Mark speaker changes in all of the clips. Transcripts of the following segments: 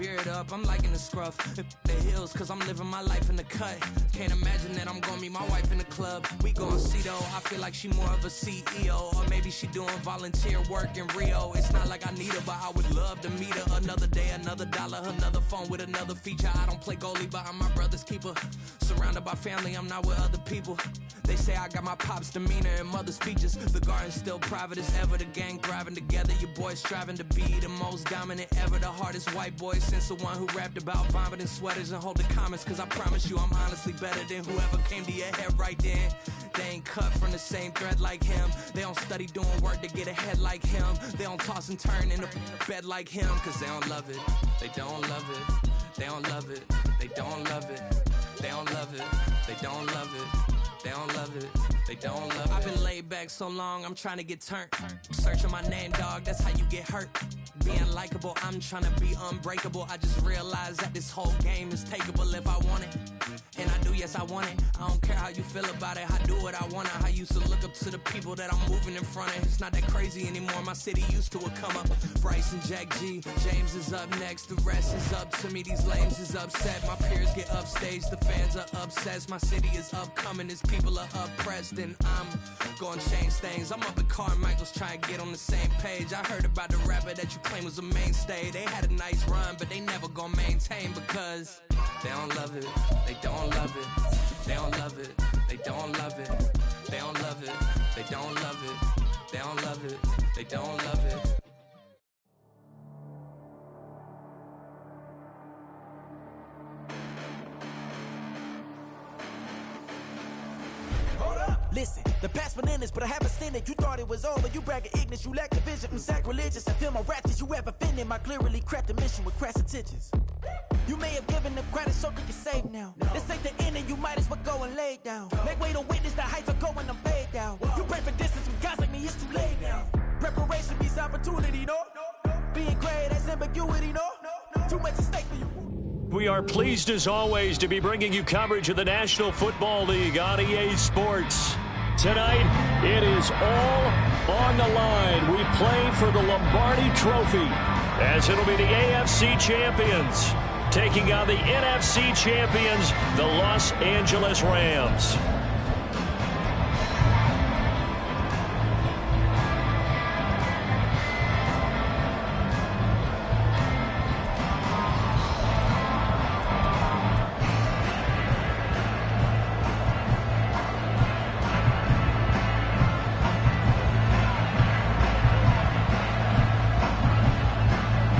Speaker 1: beard up, I'm liking the scruff. The heels, cause I'm living my life in the cut. Can't imagine that I'm gonna meet my wife in the club. We gon' see though, I feel like she more of a CEO. Or maybe she doing volunteer work in Rio. It's not like I need her, but I would love to meet her. Another day, another dollar, another phone with another feature. I don't play goalie, but I'm my brother's keeper. Surrounded by family, I'm not with other people. They say I got my pop's demeanor and mother's features. The garden's still private as ever. The gang thriving together. Your boys striving to be the most dominant ever. The hardest white boy since the one who rapped about vomiting sweaters and holding comments. Cause I promise you I'm honestly better than whoever came to your head right then. They ain't cut from the same thread like him. They don't study doing work to get ahead like him. They don't toss and turn in the bed like him. Cause they don't love it. They don't love it. They don't love it. They don't love it. They don't love it. They don't love it. They don't love it. They don't love it. I've been laid back so long, I'm trying to get turned. Searching my name, dog, that's how you get hurt. Being likable, I'm trying to be unbreakable. I just realized that this whole game is takeable if I want it. And I do, yes, I want it. I don't care how you feel about it. I do what I want. I used to look up to the people that I'm moving in front of. It's not that crazy anymore. My city used to a come up. Bryce and Jack G. James is up next. The rest is up to me. These lames is upset. My peers get upstaged. The fans are obsessed. My city is upcoming. As people are oppressed. And I'm gonna change things. I'm up at Carmichael's trying to get on the same page. I heard about the rapper that you claim was a mainstay. They had a nice run, but they never gonna maintain because they don't love it. They don't love it. They don't love it. They don't love it. They don't love it. They don't love it. They don't love it. They don't love it.
Speaker 2: Listen, the past been endless, but I haven't seen it. You thought it was over, you bragging ignorance, you lack the vision from sacrilegious. I feel my ratchets, you have offended my clearly crafted mission with crass intentions. You may have given them credit so you can save now. This ain't the end and you might as well go and lay down. Make way to witness the heights are going, I'm paid down. You pray for distance from guys like me, it's too late now. Preparation beats opportunity, no? Being great has ambiguity, no? Too much at stake for you.
Speaker 3: We are pleased as always to be bringing you coverage of the National Football League on EA Sports. Tonight, it is all on the line. We play for the Lombardi Trophy, as it'll be the AFC champions taking on the NFC champions, the Los Angeles Rams.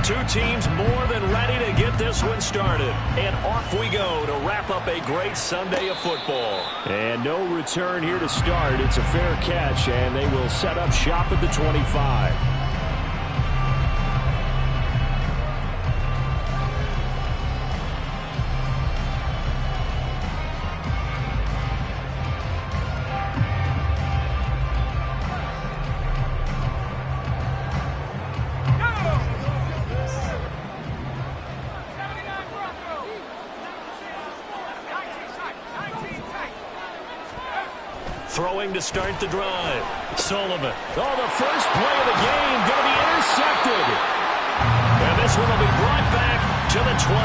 Speaker 3: Two teams more than ready to get this one started. And off we go to wrap up a great Sunday of football. And no return here to start. It's a fair catch, and they will set up shop at the 25. Throwing to start the drive. Sullivan. Oh, the first play of the game going to be intercepted. And this one will be brought back to the 22.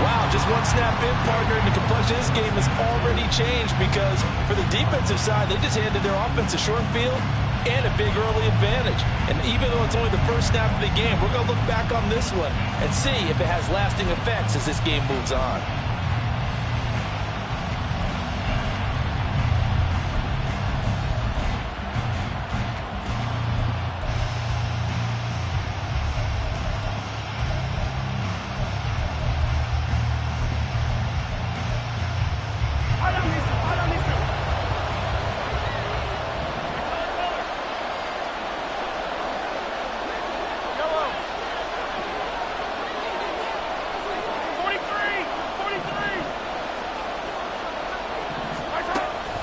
Speaker 4: Wow, just one snap in, partner, and the complexion of this game has already changed because for the defensive side, they just handed their offense a short field and a big early advantage. And even though it's only the first snap of the game, we're going to look back on this one and see if it has lasting effects as this game moves on.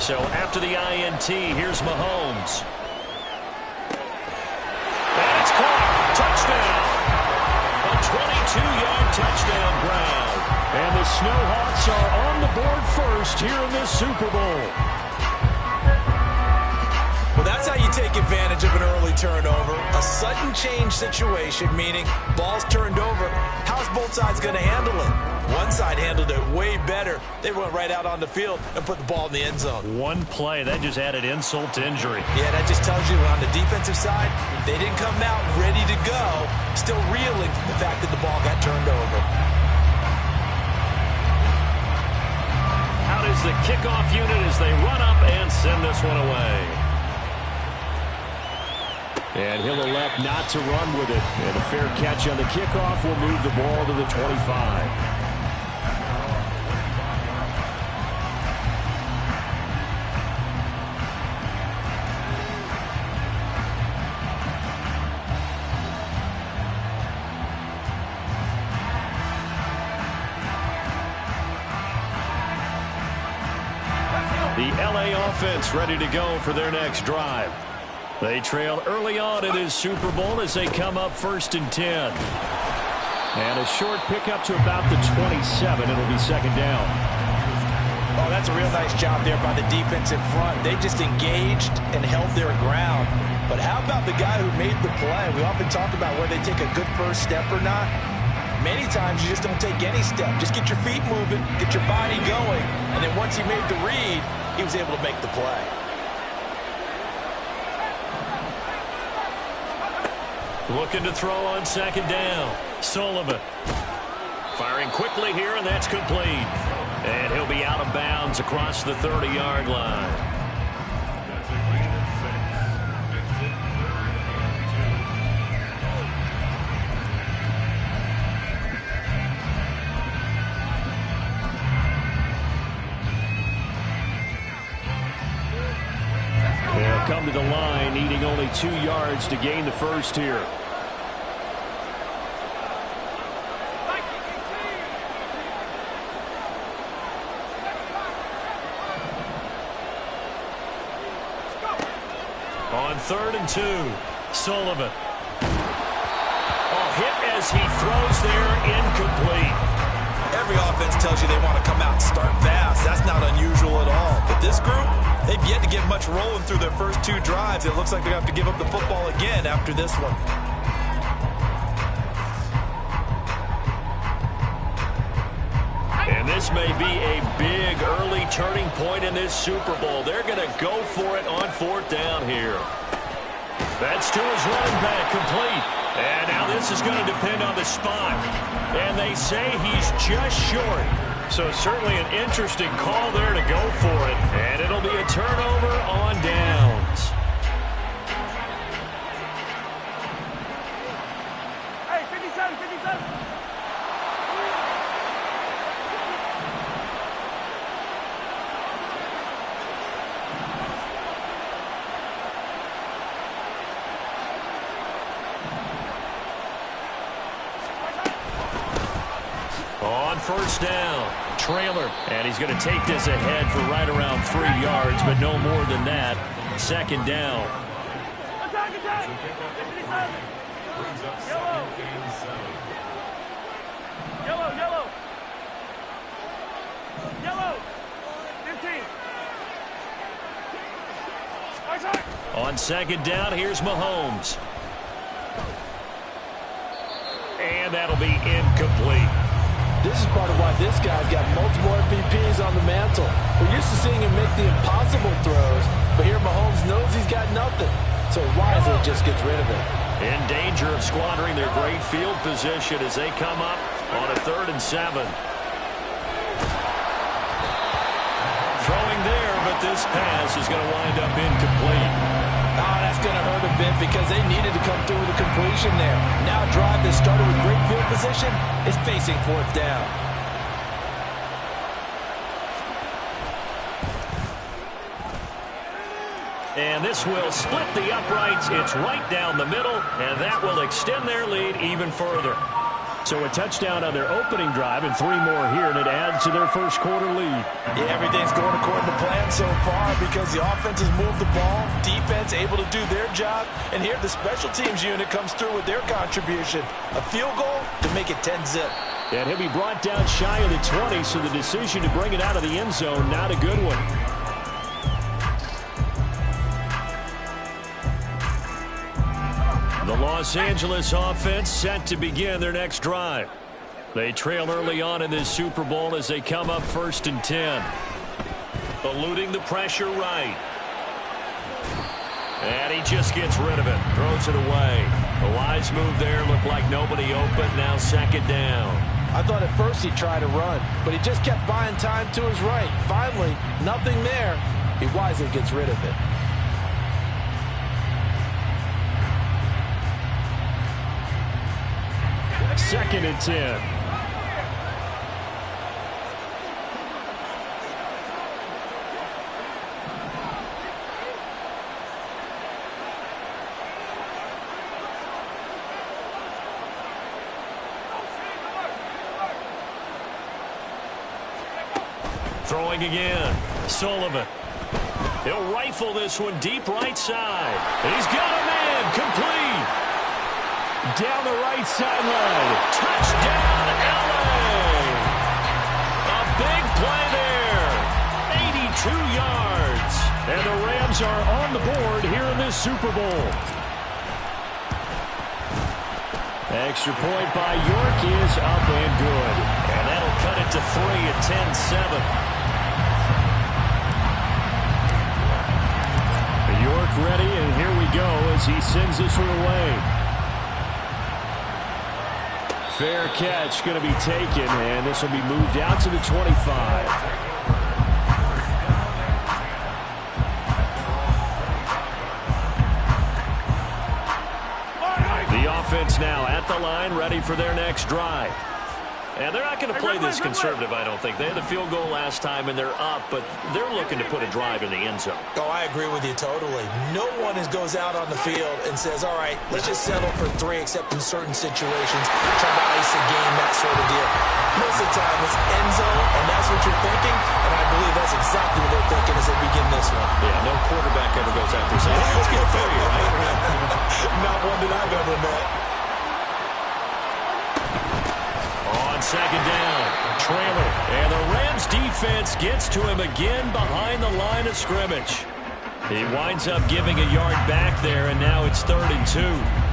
Speaker 3: So after the INT, here's Mahomes. And it's caught. Touchdown. A 22-yard touchdown ground. And the Snowhawks are on the board first here in this Super Bowl.
Speaker 4: Well, that's how you take advantage of an early turnover. A sudden change situation, meaning ball's turned over, both sides going to handle it? One side handled it way better. They went right out on the field and put the ball in the end zone.
Speaker 3: One play, that just added insult to injury.
Speaker 4: Yeah, that just tells you on the defensive side, they didn't come out ready to go, still reeling from the fact that the ball got turned over.
Speaker 3: Out is the kickoff unit as they run up and send this one away. And he'll elect not to run with it. And a fair catch on the kickoff will move the ball to the 25. The LA offense ready to go for their next drive. They trail early on in his Super Bowl as they come up 1st and 10. And a short pickup to about the 27. It'll be 2nd down.
Speaker 4: Oh, that's a real nice job there by the defense in front. They just engaged and held their ground. But how about the guy who made the play? We often talk about whether they take a good first step or not. Many times you just don't take any step. Just get your feet moving, get your body going, and then once he made the read, he was able to make the play.
Speaker 3: Looking to throw on 2nd down. Sullivan. Firing quickly here, and that's complete. And he'll be out of bounds across the 30-yard line. They'll come to the line, needing only 2 yards to gain the first here. On 3rd and 2, Sullivan. Oh, hit as he throws there, incomplete.
Speaker 4: Every offense tells you they want to come out and start fast. That's not unusual at all. But this group, they've yet to get much rolling through their first 2 drives. It looks like they're going to have to give up the football again after this one.
Speaker 3: And this may be a big early turning point in this Super Bowl. They're going to go for it on 4th down here. That's to his running back, complete. And now this is going to depend on the spot. And they say he's just short. So certainly an interesting call there to go for it. And it'll be a turnover on downs.
Speaker 5: Hey, 57, 57.
Speaker 3: On 1st down, trailer, and he's going to take this ahead for right around 3 yards, but no more than that. 2nd down.
Speaker 5: Attack, attack. 57. Yellow. Yellow. Yellow. 15.
Speaker 3: On 2nd down, here's Mahomes. And that'll be incomplete.
Speaker 4: This is part of why this guy's got multiple MVPs on the mantle. We're used to seeing him make the impossible throws, but here Mahomes knows he's got nothing, so wisely just gets rid of it.
Speaker 3: In danger of squandering their great field position as they come up on a 3rd and 7. Throwing there, but this pass is going to wind up incomplete.
Speaker 4: Oh, that's going to hurt a bit because they needed to come through with a completion there. Now a drive that started with great field position is facing 4th down.
Speaker 3: And this will split the uprights. It's right down the middle, and that will extend their lead even further. So a touchdown on their opening drive and 3 more here, and it adds to their first quarter lead.
Speaker 4: Yeah, everything's going according to plan so far because the offense has moved the ball, defense able to do their job, and here the special teams unit comes through with their contribution. A field goal to make it 10-zip.
Speaker 3: And he'll be brought down shy of the 20, so the decision to bring it out of the end zone, not a good one. The Los Angeles offense set to begin their next drive. They trail early on in this Super Bowl as they come up 1st and 10. Eluding the pressure right. And he just gets rid of it. Throws it away. A wise move there. Looked like nobody open. Now 2nd down.
Speaker 4: I thought at first he'd try to run, but he just kept buying time to his right. Finally, nothing there. He wisely gets rid of it.
Speaker 3: Second and 10. Throwing again. Sullivan. He'll rifle this one deep right side. He's got a man. Complete. Down the right sideline. Touchdown, LA. A big play there. 82 yards. And the Rams are on the board here in this Super Bowl. Extra point by York is up and good. And that'll cut it to 3 at 10-7. York ready, and here we go as he sends this one away. Fair catch going to be taken, and this will be moved out to the 25. The offense now at the line, ready for their next drive. And they're not going to play this conservative, I don't think. They had the field goal last time, and they're up, but they're looking to put a drive in the end zone.
Speaker 6: Oh, I agree with you totally. No one goes out on the field and says, all right, let's just settle for 3, except in certain situations, try to ice a game, that sort of deal. Most of the time, it's end zone, and that's what you're thinking, and I believe that's exactly what they're thinking as they begin this one.
Speaker 3: Yeah, no quarterback ever goes out there saying, hey, let's get 30, right?
Speaker 6: Not one that I've ever met.
Speaker 3: Second down, trailer, and the Rams defense gets to him again behind the line of scrimmage. He winds up giving a yard back there, and now it's 3rd and 2.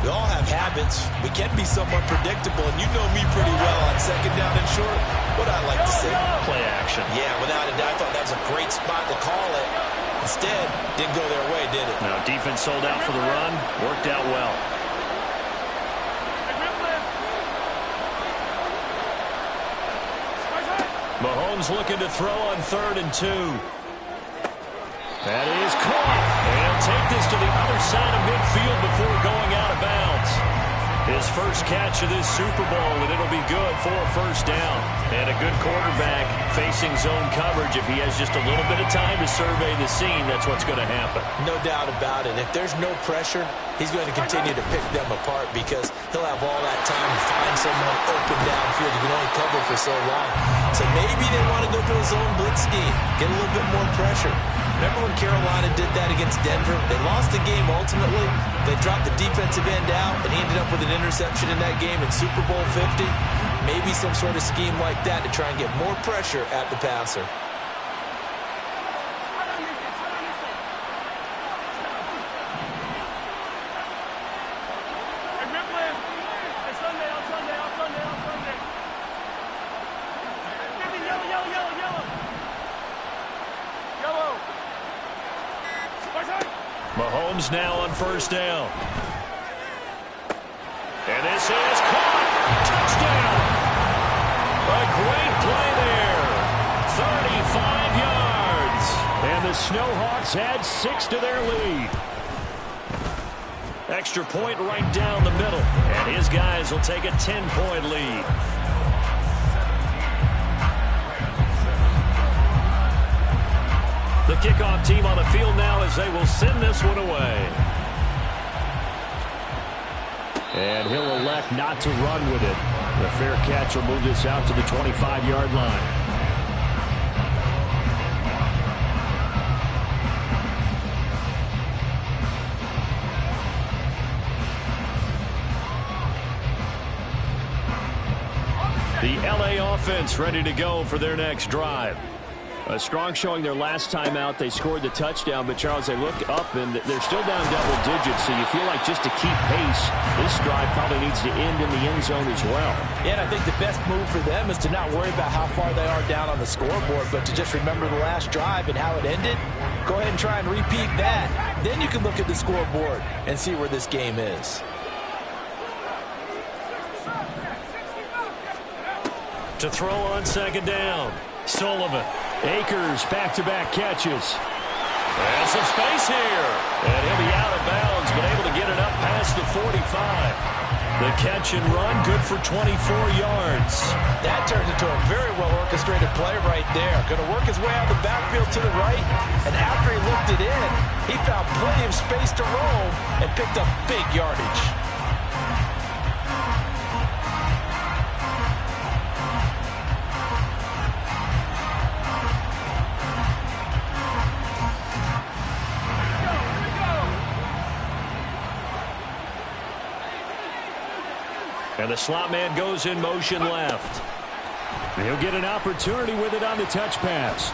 Speaker 6: We all have habits. We can be somewhat predictable, and you know me pretty well on 2nd down and short. What I like to say.
Speaker 3: Play action.
Speaker 6: Yeah, without a doubt, I thought that was a great spot to call it. Instead, didn't go their way, did it?
Speaker 3: No, defense sold out for the run. Worked out well. Mahomes looking to throw on 3rd and 2. That is caught. And he'll take this to the other side of midfield before going out of bounds. His first catch of this Super Bowl, and it'll be good for a 1st down. And a good quarterback facing zone coverage. If he has just a little bit of time to survey the scene, that's what's going to happen.
Speaker 6: No doubt about it. If there's no pressure, he's going to continue to pick them apart because he'll have all that time to find someone open downfield. You can only cover for so long. So maybe they want to go to a zone blitz scheme, get a little bit more pressure. Remember when Carolina did that against Denver? They lost the game ultimately. They dropped the defensive end out, and he ended up with an interception in that game in Super Bowl 50. Maybe some sort of scheme like that to try and get more pressure at the passer.
Speaker 3: Mahomes now on 1st down. And this is caught. Touchdown. A great play there. 35 yards. And the Snowhawks add 6 to their lead. Extra point right down the middle. And his guys will take a 10-point lead. The kickoff team on the field now as they will send this one away. And he'll elect not to run with it. The fair catch will move this out to the 25-yard line. The LA offense ready to go for their next drive. A strong showing their last time out. They scored the touchdown, but, Charles, they look up, and they're still down double digits, so you feel like just to keep pace, this drive probably needs to end in the end zone as well.
Speaker 4: Yeah, and I think the best move for them is to not worry about how far they are down on the scoreboard, but to just remember the last drive and how it ended. Go ahead and try and repeat that. Then you can look at the scoreboard and see where this game is.
Speaker 3: To throw on second down, Sullivan. Akers back-to-back catches. And some space here. And he'll be out of bounds, but able to get it up past the 45. The catch and run, good for 24 yards.
Speaker 4: That turned into a very well-orchestrated play right there. Going to work his way out of the backfield to the right, and after he looked it in, he found plenty of space to roam and picked up big yardage.
Speaker 3: And the slot man goes in motion left. He'll get an opportunity with it on the touch pass.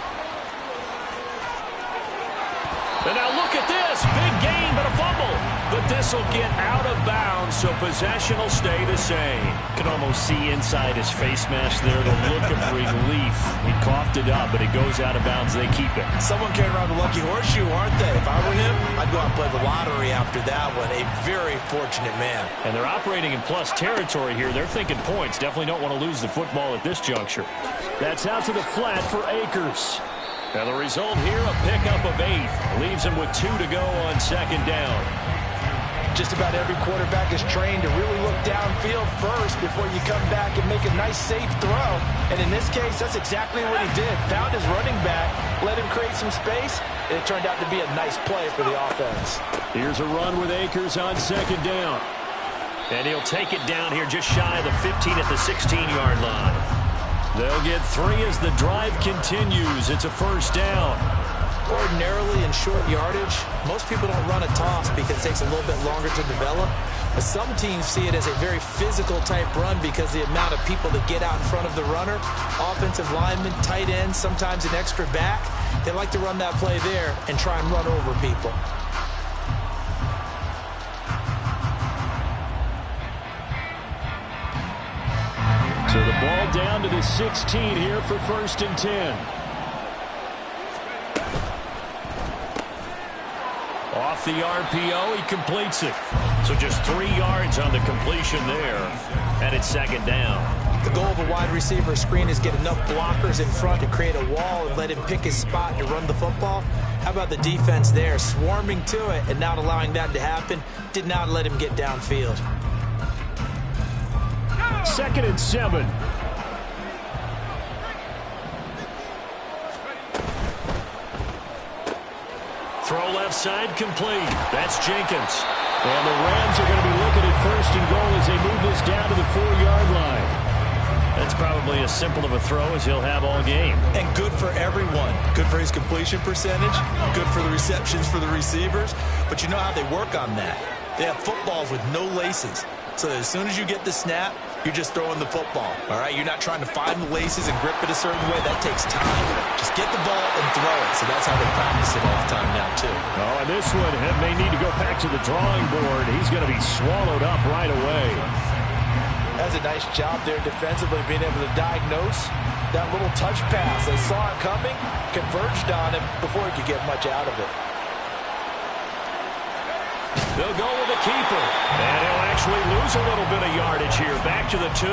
Speaker 3: And now look at this. Big gain, but a fumble. But this will get out of bounds, so possession will stay the same. Can almost see inside his face mask there the look of relief. He coughed it up, but it goes out of bounds. They keep it.
Speaker 4: Someone carrying around the lucky horseshoe, aren't they? If I were him, I'd go out and play the lottery after that one. A very fortunate man.
Speaker 3: And they're operating in plus territory here. They're thinking points. Definitely don't want to lose the football at this juncture. That's out to the flat for Akers. Now the result here, a pickup of 8. Leaves him with 2 to go on second down.
Speaker 4: Just about every quarterback is trained to really look downfield first before you come back and make a nice, safe throw. And in this case, that's exactly what he did. Found his running back, let him create some space, and it turned out to be a nice play for the offense.
Speaker 3: Here's a run with Akers on second down. And he'll take it down here just shy of the 15 at the 16-yard line. They'll get 3 as the drive continues. It's a first down.
Speaker 6: Ordinarily in short yardage, most people don't run a toss because it takes a little bit longer to develop. But some teams see it as a very physical type run because the amount of people that get out in front of the runner, offensive linemen, tight ends, sometimes an extra back, they like to run that play there and try and run over people.
Speaker 3: So the ball down to the 16 here for 1st and 10. Off the RPO, he completes it. So just 3 yards on the completion there. And it's second down.
Speaker 6: The goal of a wide receiver screen is get enough blockers in front to create a wall and let him pick his spot to run the football. How about the defense there, swarming to it and not allowing that to happen? Did not let him get downfield.
Speaker 3: 2nd and 7. Throw left side complete. That's Jenkins. And the Rams are going to be looking at 1st and goal as they move this down to the 4-yard line. That's probably as simple of a throw as he'll have all game.
Speaker 6: And good for everyone. Good for his completion percentage. Good for the receptions for the receivers. But you know how they work on that. They have footballs with no laces. So that as soon as you get the snap, you're just throwing the football, all right? You're not trying to find the laces and grip it a certain way. That takes time. Just get the ball and throw it. So that's how they practice it all the time now, too.
Speaker 3: Oh, and this one may need to go back to the drawing board. He's going to be swallowed up right away.
Speaker 4: That's a nice job there defensively, being able to diagnose that little touch pass. They saw it coming, converged on him before he could get much out of it.
Speaker 3: They'll go with the keeper. And he'll actually lose a little bit of yardage here. Back to the 2.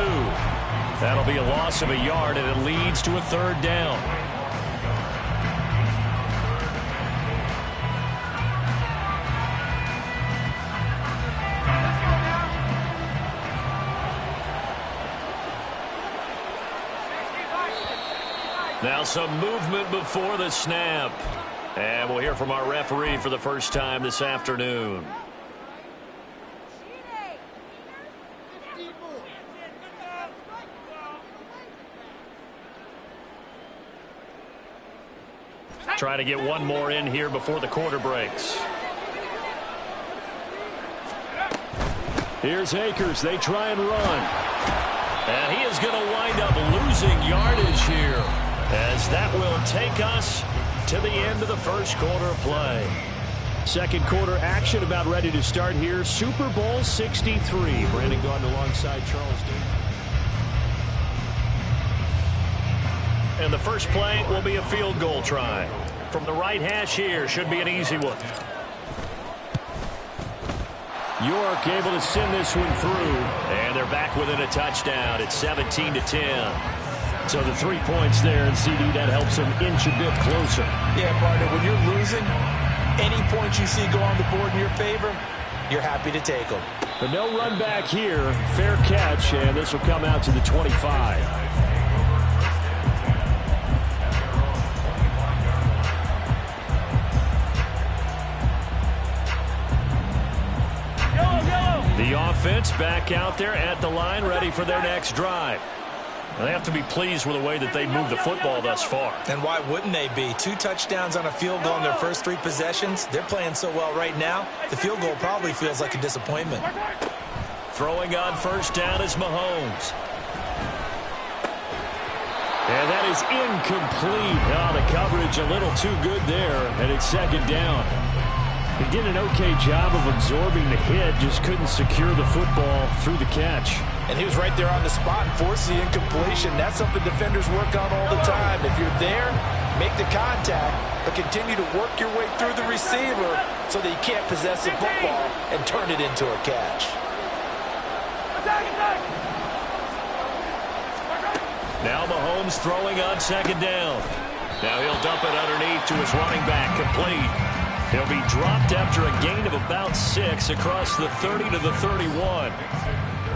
Speaker 3: That'll be a loss of a yard, and it leads to a 3rd down. Now some movement before the snap. And we'll hear from our referee for the first time this afternoon. Try to get one more in here before the quarter breaks. Here's Akers. They try and run. And he is going to wind up losing yardage here. as that will take us to the end of the first quarter of play. Second quarter action about ready to start here. Super Bowl 63. Brandon Gaudin alongside Charles Davis. And the first play will be a field goal try. From the right hash here, should be an easy one. York able to send this one through. And they're back within a touchdown. It's 17-10. So the 3 points there, and CD, that helps them inch a bit closer.
Speaker 4: Yeah, partner, when you're losing, any points you see go on the board in your favor, you're happy to take them.
Speaker 3: But no run back here. Fair catch, and this will come out to the 25. The offense back out there at the line, ready for their next drive. They have to be pleased with the way that they moved the football thus far.
Speaker 6: And why wouldn't they be? 2 touchdowns on a field goal in their first 3 possessions. They're playing so well right now, the field goal probably feels like a disappointment.
Speaker 3: Throwing on first down is Mahomes. And that is incomplete. Oh, the coverage a little too good there, and it's second down. He did an okay job of absorbing the hit, just couldn't secure the football through the catch.
Speaker 6: And he was right there on the spot and forced the incompletion. That's something defenders work on all the time. If you're there, make the contact, but continue to work your way through the receiver so that you can't possess the football and turn it into a catch.
Speaker 3: Now Mahomes throwing on second down. Now he'll dump it underneath to his running back, complete. He'll be dropped after a gain of about 6 across the 30 to the 31.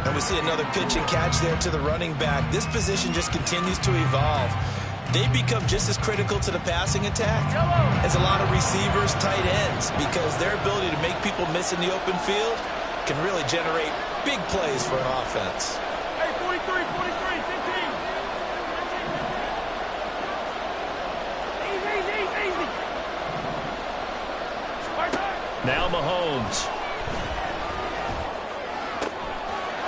Speaker 6: And we see another pitch and catch there to the running back. This position just continues to evolve. They become just as critical to the passing attack as a lot of receivers, tight ends, because their ability to make people miss in the open field can really generate big plays for an offense.
Speaker 5: Hey, 43, 43, 15. Easy.
Speaker 3: Now Mahomes.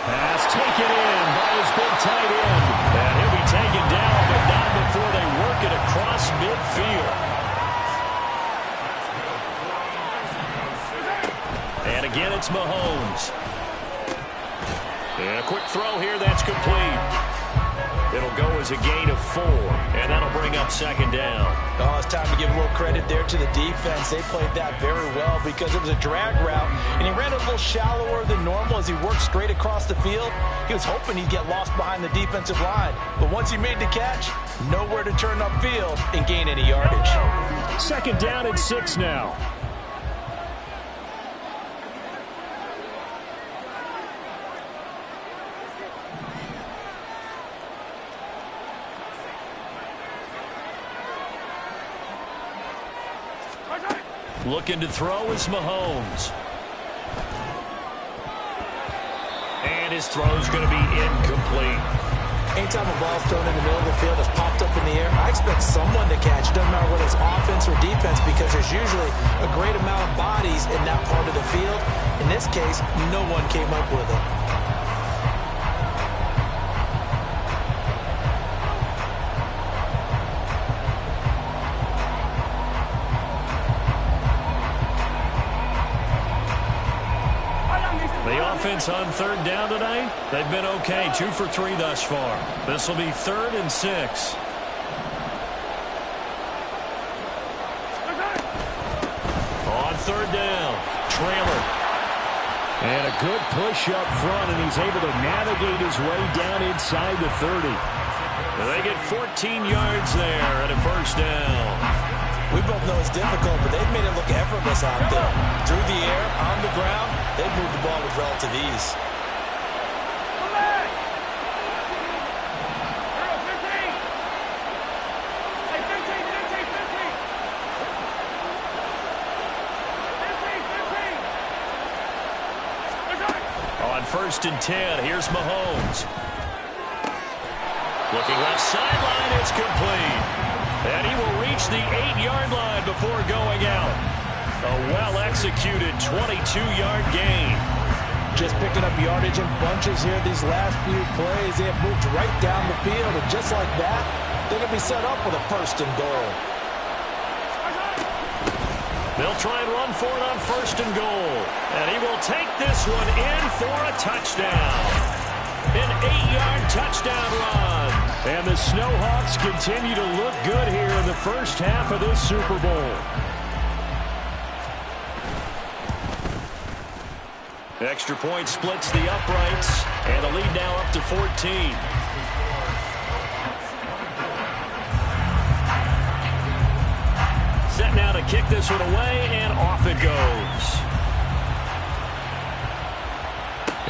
Speaker 3: Pass taken in by his big tight end. And he'll be taken down, but not before they work it across midfield. And again, it's Mahomes. And a quick throw here, that's complete. It'll go as a gain of 4, and that'll bring up second down.
Speaker 6: Oh, it's time to give a little credit there to the defense. They played that very well because it was a drag route, and he ran a little shallower than normal as he worked straight across the field. He was hoping he'd get lost behind the defensive line, but once he made the catch, nowhere to turn upfield and gain any yardage.
Speaker 3: Second down and 6 now. Looking to throw is Mahomes. And his throw's going to be incomplete.
Speaker 6: Anytime a ball's thrown in the middle of the field that's popped up in the air, I expect someone to catch. Doesn't matter whether it's offense or defense, because there's usually a great amount of bodies in that part of the field. In this case, no one came up with it.
Speaker 3: The offense on third down tonight, they've been okay. 2 for 3 thus far. This will be 3rd and 6. On third down, trailer. And a good push up front, and he's able to navigate his way down inside the 30. They get 14 yards there and a first down.
Speaker 6: We both know it's difficult, but they've made it look effortless out there. Through the air, on the ground, they've moved the ball with relative ease.
Speaker 5: Come back! Girl, 15! Hey, 15! 15! 15!
Speaker 3: On first and 10, here's Mahomes. Looking left sideline, it's complete. And he will reach the 8-yard line before going out. A well-executed 22-yard gain.
Speaker 6: Just picking up yardage in bunches here these last few plays. They have moved right down the field, and just like that,
Speaker 4: they're going to be set up with a first and goal.
Speaker 3: They'll try and run for it on first and goal. And he will take this one in for a touchdown. An 8-yard touchdown run. And the Snowhawks continue to look good here in the first half of this Super Bowl. Extra point splits the uprights, and the lead now up to 14. Set now to kick this one away, and off it goes.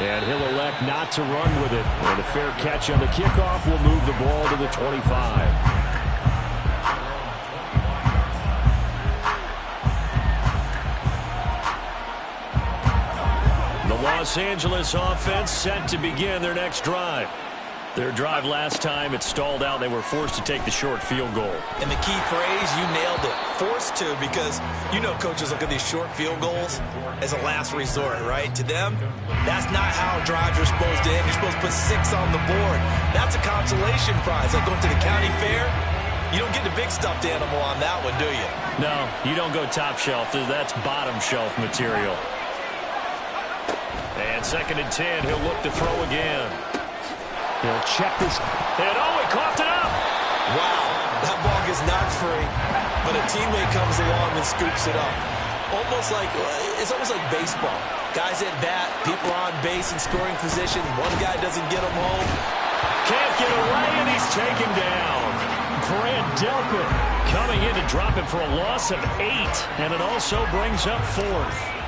Speaker 3: And he'll elect not to run with it. And a fair catch on the kickoff will move the ball to the 25. Los Angeles offense set to begin their next drive. Their drive last time, it stalled out. They were forced to take the short field goal.
Speaker 6: And the key phrase, you nailed it. Forced to, because you know coaches look at these short field goals as a last resort, right? To them, that's not how drives are supposed to end. You're supposed to put 6 on the board. That's a consolation prize. Like going to the county fair, you don't get the big stuffed animal on that one, do you?
Speaker 3: No, you don't go top shelf. That's bottom shelf material. And 2nd and 10, he'll look to throw again. He'll check this. And he coughed it up.
Speaker 6: Wow, that ball gets knocked free, but a teammate comes along and scoops it up. It's almost like baseball. Guys at bat, people on base in scoring position. One guy doesn't get him home.
Speaker 3: Can't get away, and he's taken down. Grant Delpit coming in to drop it for a loss of 8, and it also brings up 4th.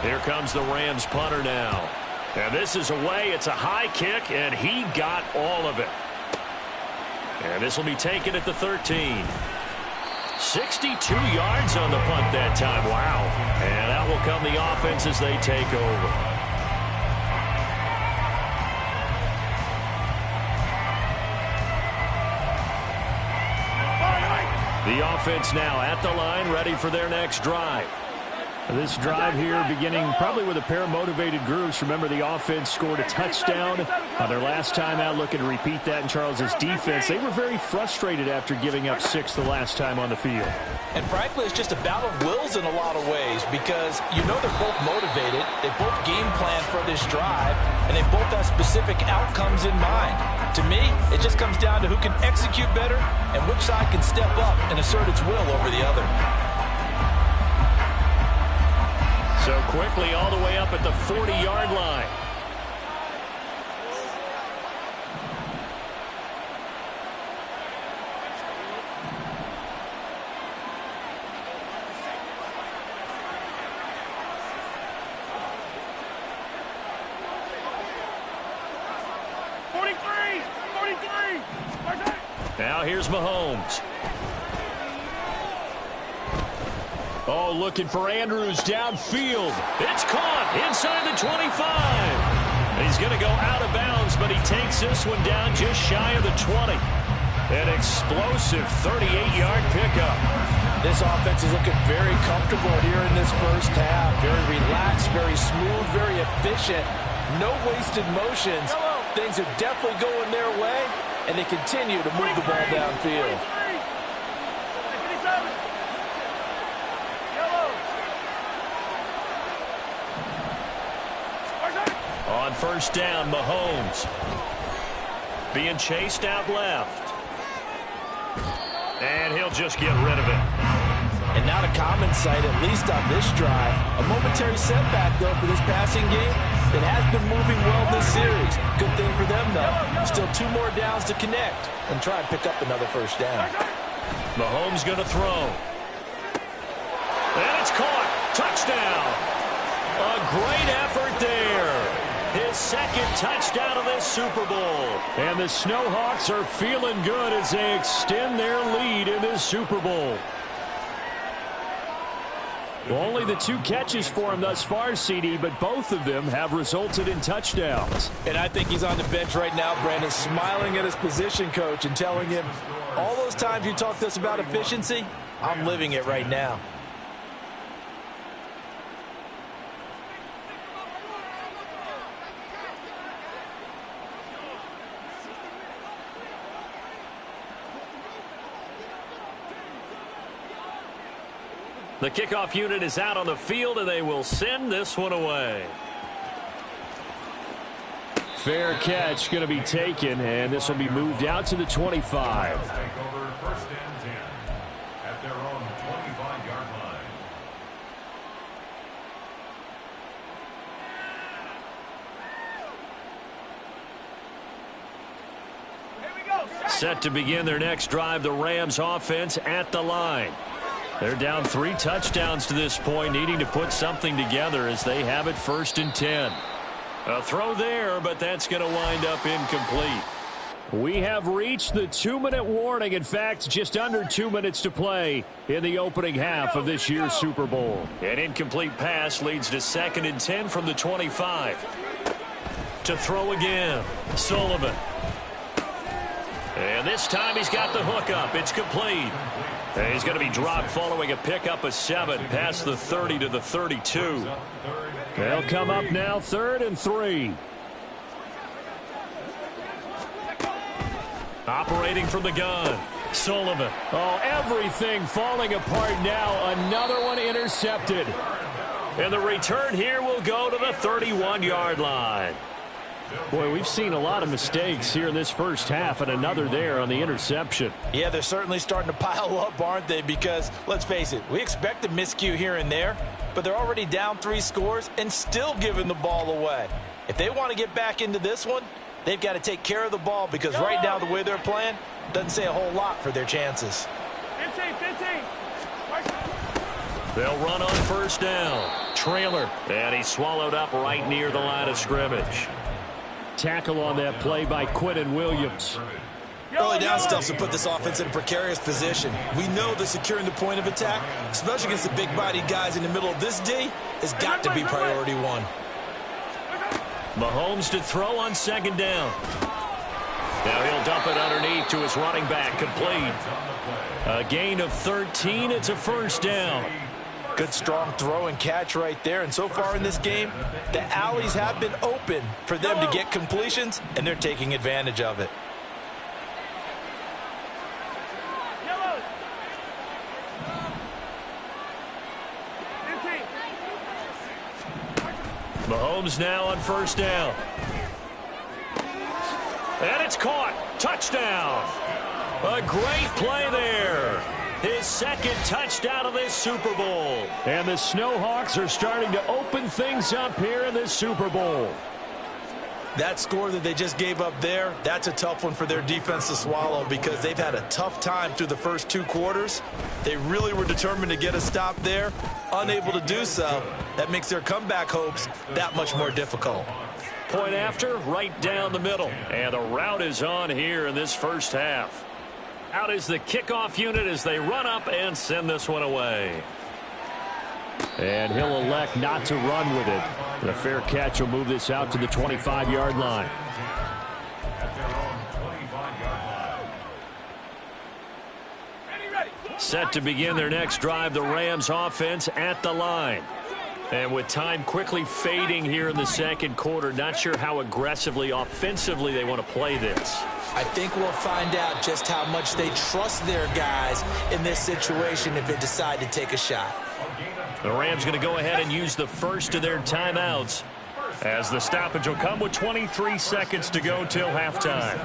Speaker 3: Here comes the Rams punter now. And this is away. It's a high kick, and he got all of it. And this will be taken at the 13. 62 yards on the punt that time. Wow. And out will come the offense as they take over. The offense now at the line, ready for their next drive. This drive here beginning probably with a pair of motivated groups. Remember, the offense scored a touchdown on their last time out, looking to repeat that in Charles's defense. They were very frustrated after giving up 6 the last time on the field.
Speaker 4: And frankly, it's just a battle of wills in a lot of ways, because you know they're both motivated. They both game plan for this drive, and they both have specific outcomes in mind. To me, it just comes down to who can execute better and which side can step up and assert its will over the other.
Speaker 3: So quickly all the way up at the 40-yard line. Now here's Mahomes. Oh, looking for Andrews downfield. It's caught inside the 25. He's going to go out of bounds, but he takes this one down just shy of the 20. An explosive 38-yard pickup.
Speaker 4: This offense is looking very comfortable here in this first half. Very relaxed, very smooth, very efficient. No wasted motions. Things are definitely going their way, and they continue to move the ball downfield.
Speaker 3: On first down, Mahomes being chased out left. And he'll just get rid of it.
Speaker 4: And not a common sight, at least on this drive. A momentary setback, though, for this passing game. It has been moving well this series. Good thing for them, though. Still 2 more downs to connect and try and pick up another first down.
Speaker 3: Mahomes going to throw. And it's caught. Touchdown. A great effort there. His 2nd touchdown of this Super Bowl. And the Snowhawks are feeling good as they extend their lead in this Super Bowl. Only the 2 catches for him thus far, CD, but both of them have resulted in touchdowns.
Speaker 4: And I think he's on the bench right now, Brandon, smiling at his position coach and telling him, all those times you talked to us about efficiency, I'm living it right now.
Speaker 3: The kickoff unit is out on the field, and they will send this one away. Fair catch going to be taken, and this will be moved out to the 25.
Speaker 7: Take over 1st and 10 at their own 25-yard line.
Speaker 5: Here we go.
Speaker 3: Set to begin their next drive, the Rams offense at the line. They're down 3 touchdowns to this point, needing to put something together as they have it 1st and 10. A throw there, but that's going to wind up incomplete. We have reached the 2-minute warning. In fact, just under 2 minutes to play in the opening half of this year's Super Bowl. An incomplete pass leads to 2nd and 10 from the 25. To throw again, Sullivan. And this time he's got the hook up. It's complete. And he's going to be dropped following a pickup of 7 past the 30 to the 32. They'll come up now 3rd and 3. Operating from the gun, Sullivan. Oh, everything falling apart now. Another one intercepted. And the return here will go to the 31-yard line. Boy, we've seen a lot of mistakes here in this first half, and another there on the interception.
Speaker 6: Yeah, they're certainly starting to pile up, aren't they? Because, let's face it, we expect a miscue here and there, but they're already down 3 scores and still giving the ball away. If they want to get back into this one, they've got to take care of the ball, because right now the way they're playing doesn't say a whole lot for their chances.
Speaker 5: 15.
Speaker 3: They'll run on 1st down. Trailer, and he's swallowed up right near the line of scrimmage. Tackle on that play by Quinnen Williams.
Speaker 6: Early down stuff to put this offense in a precarious position. We know that securing the point of attack, especially against the big-bodied guys in the middle of this D, has got to be priority 1.
Speaker 3: Mahomes to throw on 2nd down. Now he'll dump it underneath to his running back, complete. A gain of 13. It's a 1st down.
Speaker 6: Good strong throw and catch right there. And so far in this game, the alleys have been open for them to get completions, and they're taking advantage of it.
Speaker 3: Mahomes now on 1st down. And it's caught. Touchdown. A great play there. His 2nd touchdown of this Super Bowl. And the Snowhawks are starting to open things up here in this Super Bowl.
Speaker 6: That score that they just gave up there, that's a tough one for their defense to swallow, because they've had a tough time through the first 2 quarters. They really were determined to get a stop there, unable to do so. That makes their comeback hopes that much more difficult.
Speaker 3: Point after, right down the middle. And the route is on here in this first half. Out is the kickoff unit as they run up and send this one away. And he'll elect not to run with it. The fair catch will move this out to the 25-yard line. Set to begin their next drive, the Rams offense at the line. And with time quickly fading here in the 2nd quarter, not sure how aggressively, offensively they want to play this.
Speaker 6: I think we'll find out just how much they trust their guys in this situation if they decide to take a shot.
Speaker 3: The Rams going to go ahead and use the first of their timeouts, as the stoppage will come with 23 seconds to go till halftime.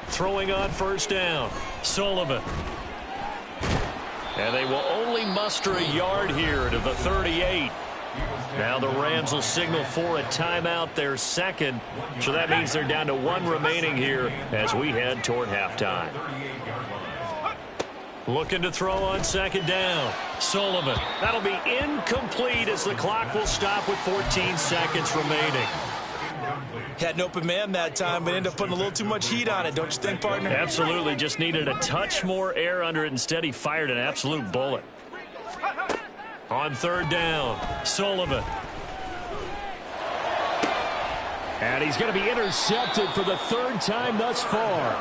Speaker 3: Throwing on 1st down, Sullivan. And they will only muster a yard here to the 38. Now the Rams will signal for a timeout, their 2nd. So that means they're down to 1 remaining here as we head toward halftime. Looking to throw on 2nd down. Sullivan. That'll be incomplete as the clock will stop with 14 seconds remaining.
Speaker 6: Had an open man that time, but ended up putting a little too much heat on it, don't you think, partner?
Speaker 3: Absolutely. Just needed a touch more air under it. Instead, he fired an absolute bullet. On 3rd down, Sullivan. And he's going to be intercepted for the 3rd time thus far.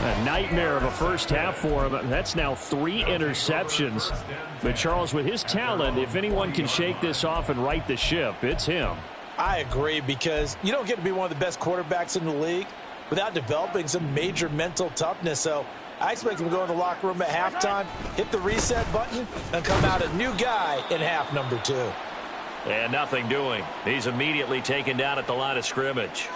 Speaker 3: A nightmare of a first half for him. That's now 3 interceptions. But Charles, with his talent, if anyone can shake this off and right the ship, it's him.
Speaker 6: I agree, because you don't get to be one of the best quarterbacks in the league without developing some major mental toughness. So
Speaker 4: I expect him to go in the locker room at halftime, hit the reset button, and come out a new guy in half number 2.
Speaker 3: And nothing doing. He's immediately taken down at the line of scrimmage.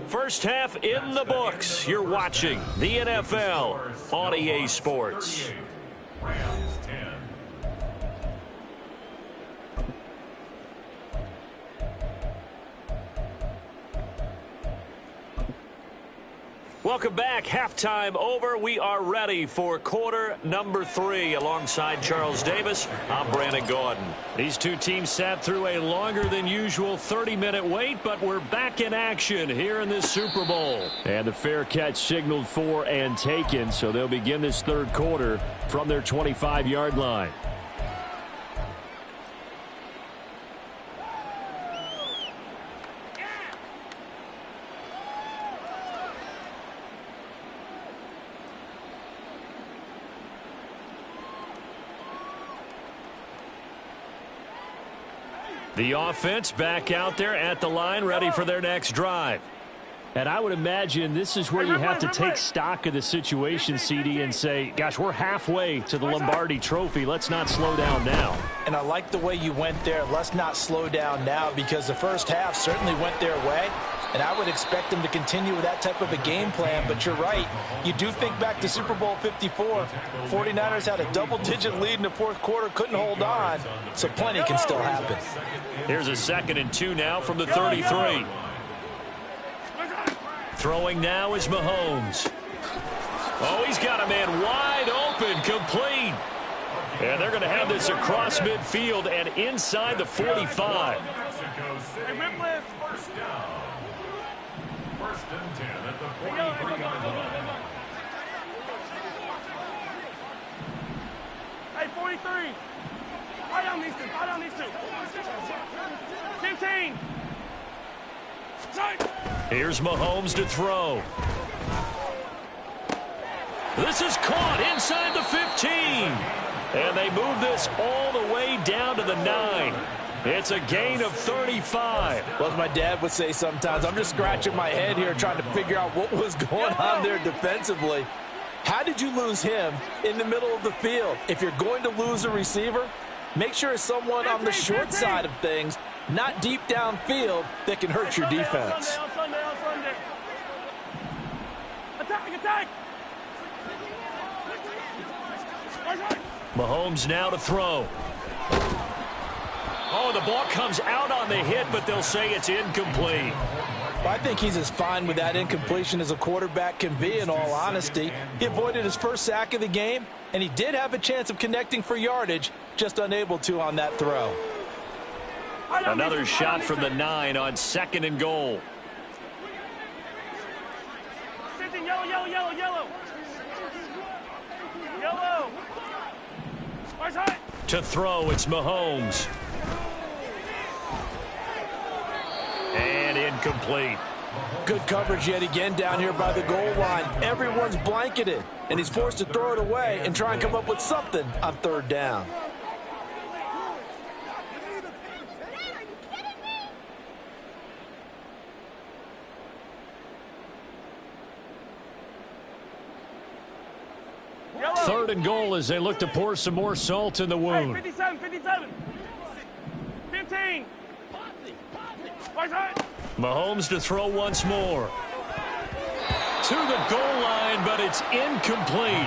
Speaker 3: First half in the books. You're watching the NFL on EA Sports.
Speaker 7: Rams 10.
Speaker 3: Welcome back. Halftime over. We are ready for quarter number 3. Alongside Charles Davis, I'm Brandon Gordon. These two teams sat through a longer than usual 30-minute wait, but we're back in action here in this Super Bowl. And the fair catch signaled for and taken, so they'll begin this third quarter from their 25-yard line. The offense back out there at the line, ready for their next drive. And I would imagine this is where you have to take stock of the situation, CD, and say, gosh, we're halfway to the Lombardi Trophy. Let's not slow down now.
Speaker 4: And I like the way you went there. Let's not slow down now, because the first half certainly went their way. And I would expect them to continue with that type of a game plan. But you're right. You do think back to Super Bowl 54. 49ers had a double-digit lead in the fourth quarter, couldn't hold on. So plenty can still happen.
Speaker 3: Here's a 2nd and 2 now from the 33. Throwing now is Mahomes. Oh, he's got a man wide open, complete. And they're going to have this across midfield and inside the 45.
Speaker 7: First down. First and 10 at the 43-yard line.
Speaker 5: Hey, 43. Eye on these two. Eye on these two. 15.
Speaker 3: Here's Mahomes to throw. This is caught inside the 15. And they move this all the way down to the 9. It's a gain of 35.
Speaker 4: Well, as my dad would say sometimes, I'm just scratching my head here trying to figure out what was going on there defensively. How did you lose him in the middle of the field? If you're going to lose a receiver, make sure it's someone on the short side of things, not deep downfield, that can hurt your defense.
Speaker 5: Attack!
Speaker 3: Mahomes now to throw. Oh, the ball comes out on the hit, but they'll say it's incomplete.
Speaker 4: I think he's as fine with that incompletion as a quarterback can be, in all honesty. He avoided his first sack of the game, and he did have a chance of connecting for yardage, just unable to on that throw.
Speaker 3: Another shot from the 9 on 2nd and goal.
Speaker 5: Yellow.
Speaker 3: To throw, it's Mahomes. And incomplete.
Speaker 4: Good coverage yet again down here by the goal line. Everyone's blanketed, and he's forced to throw it away and try and come up with something on 3rd down.
Speaker 5: Yellow.
Speaker 3: 3rd and goal as they look to pour some more salt in the wound.
Speaker 5: Hey, 57. 15.
Speaker 3: Mahomes to throw once more. To the goal line, but it's incomplete.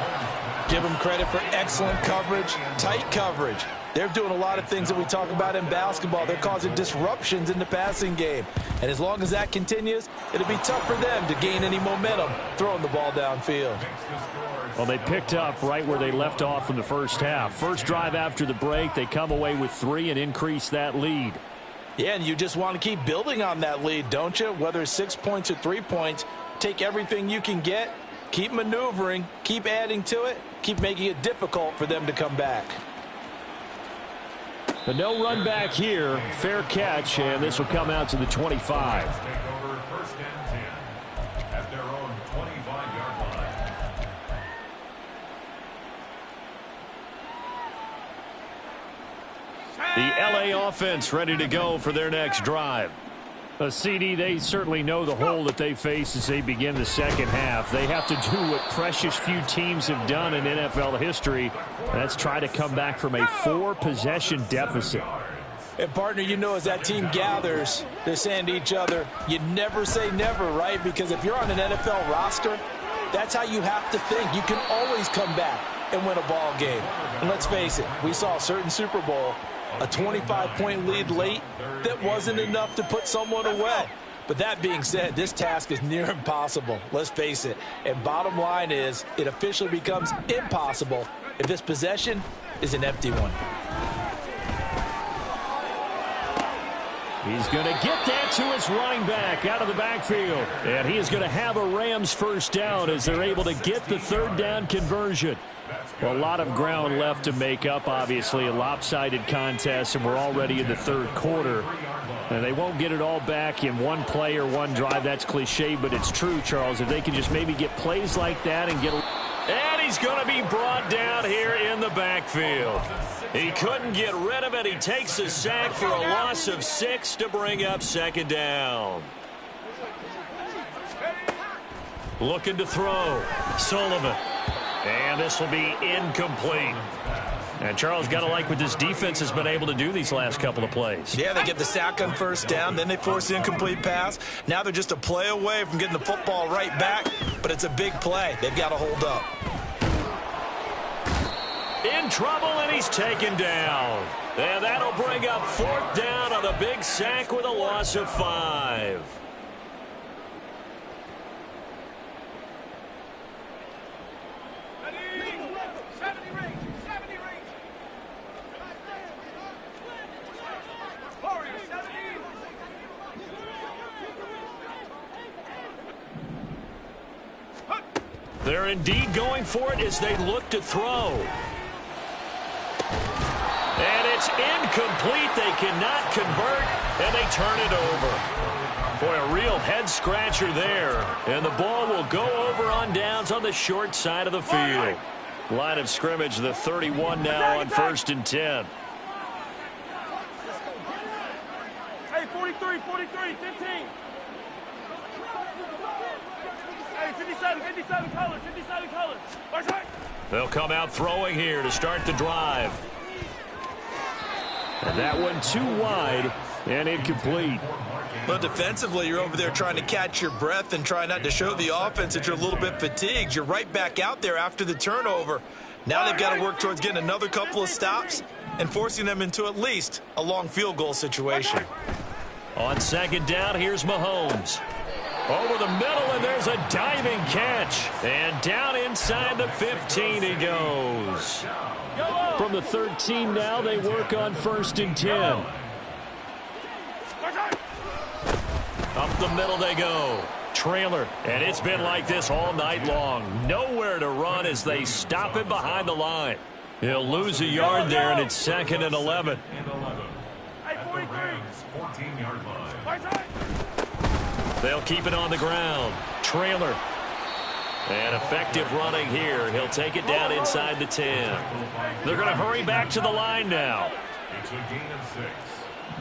Speaker 4: Give them credit for excellent coverage, tight coverage. They're doing a lot of things that we talk about in basketball. They're causing disruptions in the passing game. And as long as that continues, it'll be tough for them to gain any momentum throwing the ball downfield.
Speaker 3: Well, they picked up right where they left off in the first half. First drive after the break, they come away with 3 and increase that lead.
Speaker 4: Yeah, and you just want to keep building on that lead, don't you? Whether it's 6 points or 3 points, take everything you can get, keep maneuvering, keep adding to it, keep making it difficult for them to come back.
Speaker 3: But no run back here. Fair catch, and this will come out to the 25.
Speaker 7: Take over 1st and 10 at their own 25-yard line.
Speaker 3: The LA offense ready to go for their next drive. CD, they certainly know the hole that they face as they begin the second half. They have to do what precious few teams have done in NFL history. That's try to come back from a 4-possession deficit.
Speaker 6: And, partner, you know, as that team gathers, they're saying to each other, you never say never, right? Because if you're on an NFL roster, that's how you have to think. You can always come back and win a ball game. And let's face it, we saw a certain Super Bowl, a 25-point lead late that wasn't enough to put someone away. But that being said, this task is near impossible. Let's face it. And bottom line is, it officially becomes impossible if this possession is an empty one.
Speaker 3: He's going to get that to his running back out of the backfield. And he is going to have a Rams first down as they're able to get the third down conversion. Well, a lot of ground left to make up, obviously. A lopsided contest, and we're already in the third quarter. And they won't get it all back in one play or one drive. That's cliche, but it's true, Charles. If they can just maybe get plays like that and get... And he's going to be brought down here in the backfield. He couldn't get rid of it. He takes a sack for a loss of 6 to bring up second down. Looking to throw. Sullivan. And this will be incomplete. And Charles, got to like what this defense has been able to do these last couple of plays.
Speaker 6: Yeah, they get the sack on first down, then they force the incomplete pass. Now they're just a play away from getting the football right back, but it's a big play. They've got to hold up.
Speaker 3: In trouble, and he's taken down. And that'll bring up fourth down on a big sack with a loss of 5. They're indeed going for it as they look to throw. And it's incomplete. They cannot convert, and they turn it over. Boy, a real head-scratcher there. And the ball will go over on downs on the short side of the field. Line of scrimmage, the 31 now on 1st and 10.
Speaker 5: Hey, 43, 15. Hey, 57 colors.
Speaker 3: They'll come out throwing here to start the drive. And that one too wide and incomplete.
Speaker 6: But defensively, you're over there trying to catch your breath and try not to show the offense that you're a little bit fatigued. You're right back out there after the turnover. Now they've got to work towards getting another couple of stops and forcing them into at least a long field goal situation.
Speaker 3: On second down, here's Mahomes. Over the middle, and there's a diving catch. And down inside the 15 he goes. From the 13 now, they work on 1st and 10. Up the middle they go. Trailer, and it's been like this all night long. Nowhere to run as they stop him behind the line. He'll lose a yard there, and it's 2nd and 11. They'll keep it on the ground. Trailer. And effective running here. He'll take it down inside the 10. They're going to hurry back to the line now.
Speaker 7: It's a gain of 6.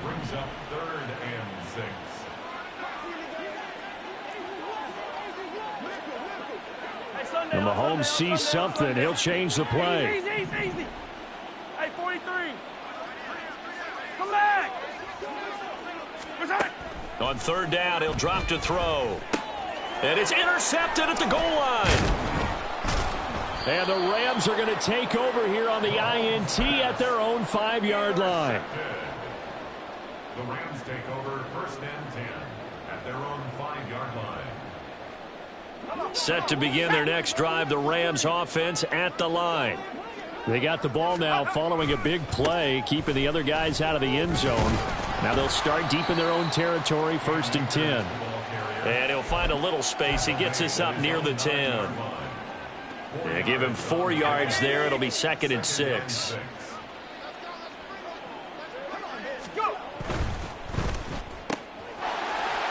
Speaker 7: Brings up 3rd and 6.
Speaker 3: And Mahomes sees something. He'll change the play.
Speaker 5: Easy. Hey, 43. Come back.
Speaker 3: On 3rd down, he'll drop to throw. And it's intercepted at the goal line. And the Rams are going to take over here on the INT at their own 5-yard line.
Speaker 7: The Rams take over 1st and 10 at their own 5-yard line.
Speaker 3: Set to begin their next drive, the Rams offense at the line. They got the ball now following a big play, keeping the other guys out of the end zone. Now they'll start deep in their own territory, 1st and 10. And he'll find a little space. He gets us up near the 10. Yeah, give him 4 yards there. It'll be 2nd and 6.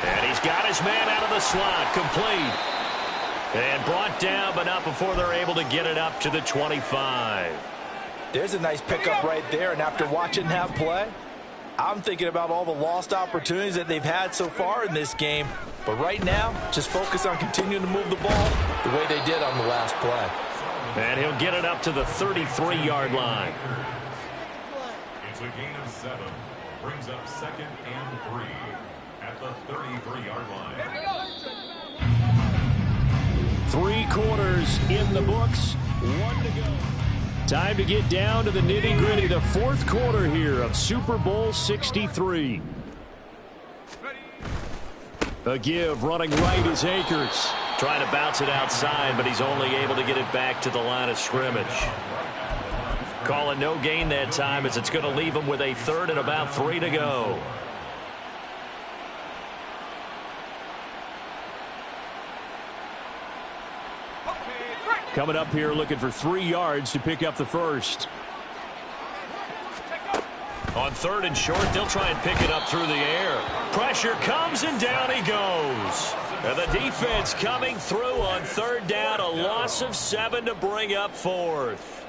Speaker 3: And he's got his man out of the slot, complete. And brought down, but not before they're able to get it up to the 25.
Speaker 6: There's a nice pickup right there, and after watching that play,
Speaker 4: I'm thinking about all the lost opportunities that they've had so far in this game. But right now, just focus on continuing to move the ball the way they did on the last play.
Speaker 3: And he'll get it up to the 33-yard line.
Speaker 7: It's a gain of 7. Brings up 2nd and 3 at the 33-yard line.
Speaker 3: 3 quarters in the books. 1 to go. Time to get down to the nitty-gritty. The 4th quarter here of Super Bowl 63. A give running right is Akers. Trying to bounce it outside, but he's only able to get it back to the line of scrimmage. Calling no gain that time as it's going to leave him with a 3rd and about 3 to go. Coming up here looking for 3 yards to pick up the first. On 3rd and short, they'll try and pick it up through the air. Pressure comes and down he goes. And the defense coming through on 3rd down. A loss of 7 to bring up 4th.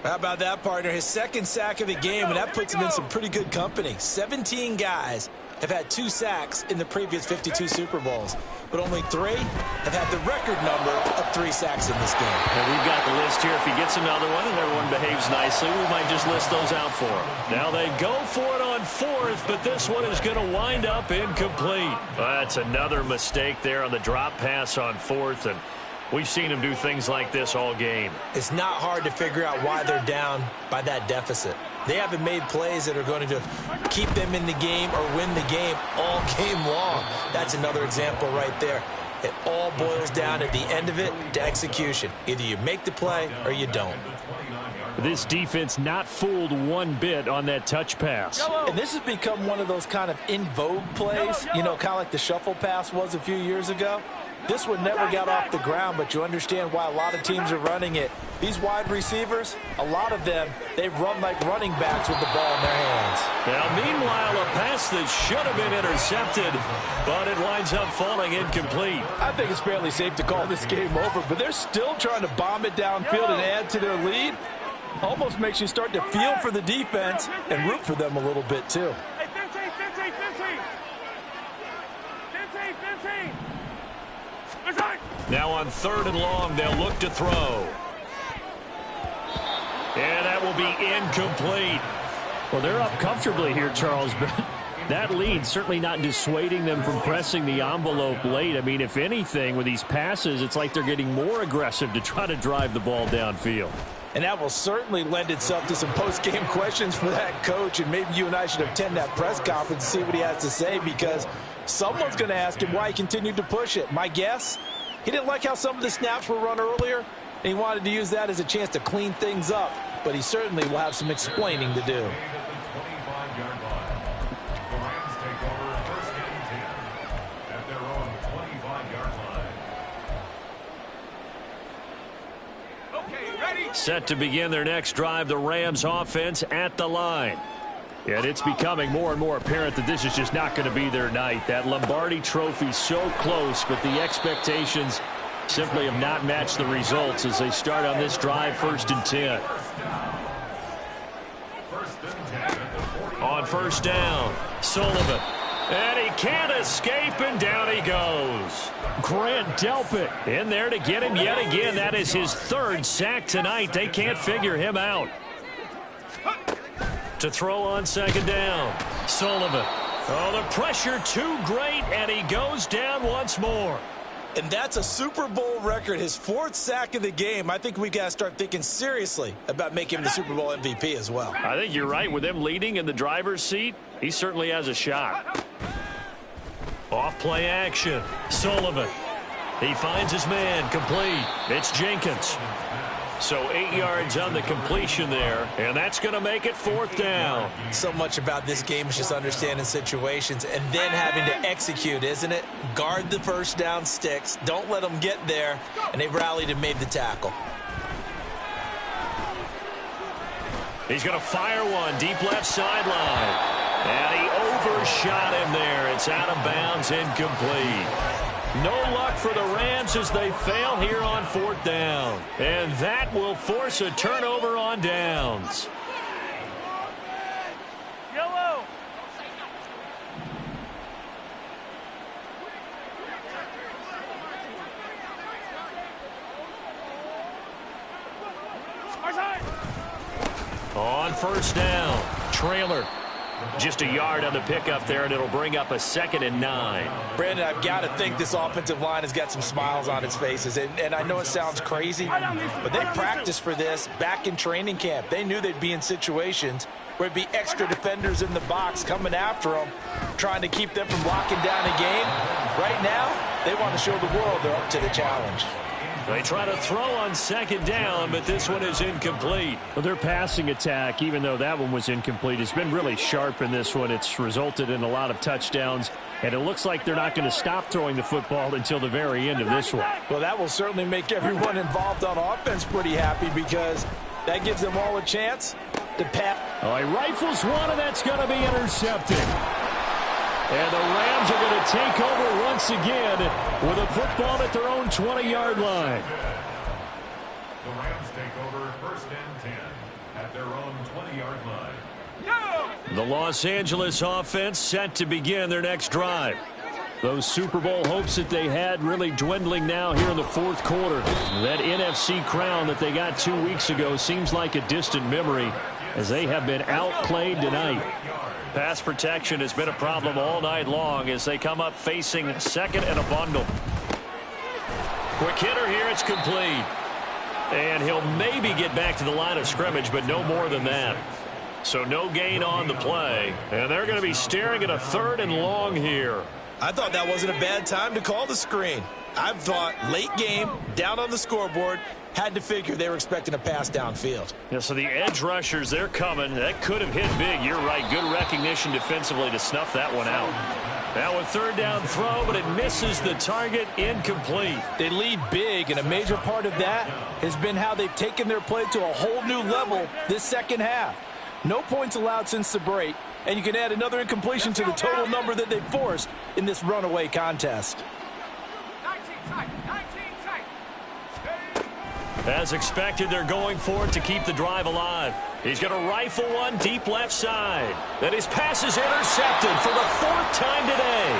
Speaker 6: How about that, partner? His 2nd sack of the game, and that puts him in some pretty good company. 17 guys have had 2 sacks in the previous 52 Super Bowls, but only 3 have had the record number of 3 sacks in this game.
Speaker 3: And we've got the list here. If he gets another one and everyone behaves nicely, we might just list those out for him. Now they go for it on 4th, but this one is going to wind up incomplete. That's another mistake there on the drop pass on 4th, and we've seen him do things like this all game.
Speaker 6: It's not hard to figure out why they're down by that deficit. They haven't made plays that are going to keep them in the game or win the game all game long. That's another example right there. It all boils down at the end of it to execution. Either you make the play or you don't.
Speaker 3: This defense not fooled one bit on that touch pass.
Speaker 4: And this has become one of those kind of in vogue plays, you know, kind of like the shuffle pass was a few years ago. This one never got off the ground, but you understand why a lot of teams are running it. These wide receivers, a lot of them, they've run like running backs with the ball in their hands.
Speaker 3: Now, meanwhile, a pass that should have been intercepted, but it winds up falling incomplete.
Speaker 4: I think it's fairly safe to call this game over, but they're still trying to bomb it downfield and add to their lead. Almost makes you start to feel for the defense and root for them a little bit, too.
Speaker 5: Hey, 15.
Speaker 3: Now on 3rd and long, they'll look to throw. And that will be incomplete.
Speaker 8: Well, they're up comfortably here, Charles, but that lead certainly not dissuading them from pressing the envelope late. I mean, if anything, with these passes, it's like they're getting more aggressive to try to drive the ball downfield.
Speaker 4: And that will certainly lend itself to some post-game questions for that coach, and maybe you and I should attend that press conference and see what he has to say, because someone's going to ask him why he continued to push it. My guess, he didn't like how some of the snaps were run earlier, and he wanted to use that as a chance to clean things up, but he certainly will have some explaining to do.
Speaker 3: Set to begin their next drive, the Rams offense at the line. And it's becoming more and more apparent that this is just not going to be their night. That Lombardi trophy so close, but the expectations simply have not matched the results as they start on this drive, 1st and 10. On 1st down, Sullivan. And he can't escape, and down he goes. Grant Delpit in there to get him yet again. That is his 3rd sack tonight. They can't figure him out. To throw on 2nd down, Sullivan. Oh, the pressure too great, and he goes down once more.
Speaker 6: And that's a Super Bowl record, his 4th sack of the game. I think we got to start thinking seriously about making him the Super Bowl MVP as well.
Speaker 3: I think you're right. With him leading in the driver's seat, he certainly has a shot. Off play action. Sullivan. He finds his man complete. It's Jenkins. So 8 yards on the completion there, and that's going to make it 4th down.
Speaker 6: So much about this game is just understanding situations and then having to execute, isn't it? Guard the 1st down sticks. Don't let them get there, and they rallied and made the tackle.
Speaker 3: He's going to fire one deep left sideline. And he overshot him there. It's out of bounds, incomplete. No luck for the Rams as they fail here on 4th down. And that will force a turnover on downs.
Speaker 5: Yellow.
Speaker 8: first down. Trailer. Just a yard on the pickup there, and it'll bring up a 2nd and 9.
Speaker 6: Brandon, I've got to think this offensive line has got some smiles on its faces. And I know it sounds crazy, but they practiced for this back in training camp. They knew they'd be in situations where there'd be extra defenders in the box coming after them, trying to keep them from locking down a game. Right now, they want to show the world they're up to the challenge.
Speaker 8: They try to throw on 2nd down, but this one is incomplete. Well, their passing attack, even though that one was incomplete, has been really sharp in this one. It's resulted in a lot of touchdowns, and it looks like they're not going to stop throwing the football until the very end of this one.
Speaker 6: Well, that will certainly make everyone involved on offense pretty happy because that gives them all a chance to pass.
Speaker 8: Oh, he rifles one, and that's going to be intercepted. And the Rams are going to take over once again with a football at their own 20-yard line.
Speaker 7: The Rams take over 1st and 10 at their own 20-yard line.
Speaker 8: The Los Angeles offense set to begin their next drive. Those Super Bowl hopes that they had really dwindling now here in the 4th quarter. That NFC crown that they got 2 weeks ago seems like a distant memory as they have been outplayed tonight. Pass protection has been a problem all night long as they come up facing 2nd and a bundle. Quick hitter here, it's complete. And he'll maybe get back to the line of scrimmage, but no more than that. So no gain on the play. And they're going to be staring at a 3rd and long here.
Speaker 6: I thought that wasn't a bad time to call the screen. I thought late game, down on the scoreboard, had to figure they were expecting a pass downfield.
Speaker 8: Yeah, so the edge rushers, they're coming. That could have hit big. You're right. Good recognition defensively to snuff that one out. Now a 3rd down throw, but it misses the target. Incomplete.
Speaker 6: They lead big, and a major part of that has been how they've taken their play to a whole new level this 2nd half. No points allowed since the break, and you can add another incompletion to the total number that they forced in this runaway contest.
Speaker 8: As expected, they're going for it to keep the drive alive. He's going to rifle one deep left side. Then his pass is intercepted for the 4th time today.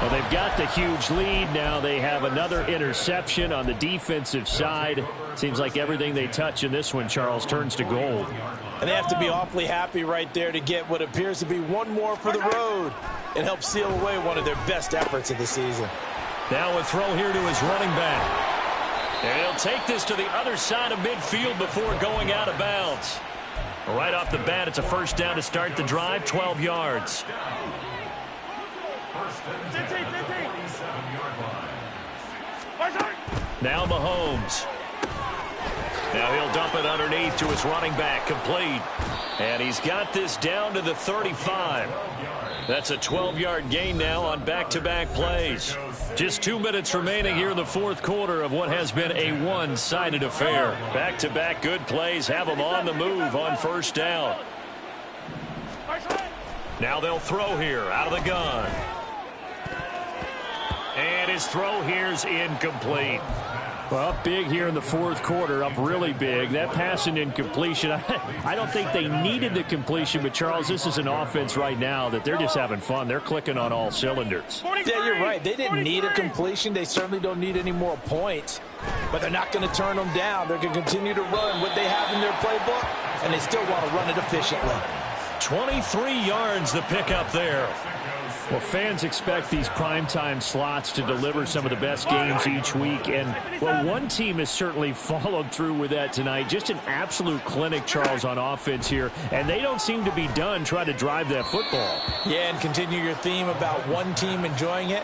Speaker 8: Well, they've got the huge lead. Now they have another interception on the defensive side. Seems like everything they touch in this one, Charles, turns to gold.
Speaker 6: And they have to be awfully happy right there to get what appears to be one more for the road and help seal away one of their best efforts of the season.
Speaker 8: Now a throw here to his running back. And he'll take this to the other side of midfield before going out of bounds. Right off the bat, it's a 1st down to start the drive, 12 yards. Now Mahomes. Now he'll dump it underneath to his running back, complete. And he's got this down to the 35. That's a 12-yard gain now on back-to-back plays. Just 2 minutes remaining here in the 4th quarter of what has been a one-sided affair. Back-to-back good plays have them on the move on 1st down. Now they'll throw here out of the gun. And his throw here's incomplete. Well, up big here in the 4th quarter, up really big. That pass and incompletion, I don't think they needed the completion, but, Charles, this is an offense right now that they're just having fun. They're clicking on all cylinders.
Speaker 6: Yeah, you're right. They didn't need a completion. They certainly don't need any more points, but they're not going to turn them down. They're going to continue to run what they have in their playbook, and they still want to run it efficiently.
Speaker 8: 23 yards the pickup there. Well, fans expect these primetime slots to deliver some of the best games each week. And, well, one team has certainly followed through with that tonight. Just an absolute clinic, Charles, on offense here. And they don't seem to be done trying to drive that football.
Speaker 6: Yeah, and continue your theme about one team enjoying it.